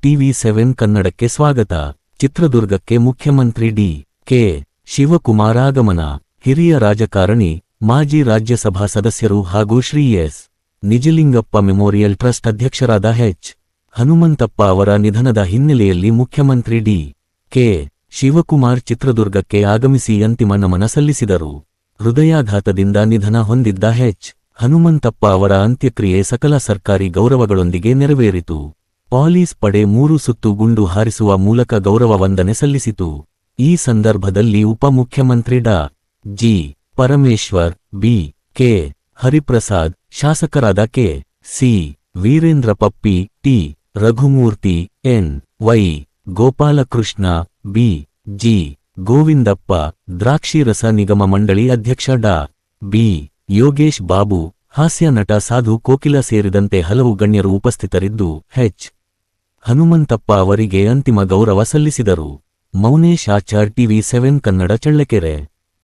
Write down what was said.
TV7 ಕನ್ನಡಕ್ಕೆ ಸ್ವಾಗತ. ಚಿತ್ರದುರ್ಗಕ್ಕೆ ಮುಖ್ಯಮಂತ್ರಿ ಡಿ.ಕೆ. ಶಿವಕುಮಾರ್ ಆಗಮನ. ಹಿರಿಯ ರಾಜಕಾರಣಿ, ಮಾಜಿ ರಾಜ್ಯಸಭಾ ಸದಸ್ಯರು ಹಾಗೂ Shri S. Nijalingappa memorial trust ಅಧ್ಯಕ್ಷರಾದ ಎಚ್. ಹನುಮಂತಪ್ಪ ಅವರ ನಿಧನದ ಹಿನ್ನೆಲೆಯಲ್ಲಿ ಮುಖ್ಯಮಂತ್ರಿ ಡಿ.ಕೆ. ಶಿವಕುಮಾರ್ ಚಿತ್ರದುರ್ಗಕ್ಕೆ ಆಗಮಿಸಿ ಅಂತಿಮ ನಮನ ಸಲ್ಲಿಸಿದರು. ಹೃದಯಾಘಾತದಿಂದ ನಿಧನ ಹೊಂದಿದ್ದ ಎಚ್. ಹನುಮಂತಪ್ಪ ಅವರ ಅಂತ್ಯಕ್ರಿಯೆ ಸಕಲ ಸರ್ಕಾರಿ ಗೌರವಗಳೊಂದಿಗೆ ನೆರವೇರಿತು. ಪೊಲೀಸ್ ಪಡೆ 3 ಸುತ್ತು ಗುಂಡು ಹಾರಿಸುವ ಮೂಲಕ ಗೌರವ ವಂದನೆ ಸಲ್ಲಿಸಿತು. ಈ ಸಂದರ್ಭದಲ್ಲಿ ಉಪಮುಖ್ಯಮಂತ್ರಿ ಡಾ. G. Parameshwar, B. K. Hariprasad, ಶಾಸಕರಾದ K. C. Veerendra Puppy, T. Raghumurthy, N. Y. Gopalakrishna, B. G. Govindappa, ದ್ರಾಕ್ಷಿರಸ ನಿಗಮ ಮಂಡಳಿ ಅಧ್ಯಕ್ಷ ಡಾ. ಬಿ. ಯೋಗೇಶ್ ಬಾಬು, ಹಾಸ್ಯ ನಟ ಸಾಧು ಕೋಕಿಲ ಸೇರಿದಂತೆ ಹಲವು ಗಣ್ಯರು ಉಪಸ್ಥಿತರಿದ್ದು ಎಚ್. ಹನುಮಂತಪ್ಪ ಅವರಿಗೆ ಅಂತಿಮ ಗೌರವ ಸಲ್ಲಿಸಿದರು. ಮೌನೇಶ್ ಆಚಾರ್, TV7 ಕನ್ನಡ, ಚಳ್ಳಕೆರೆ.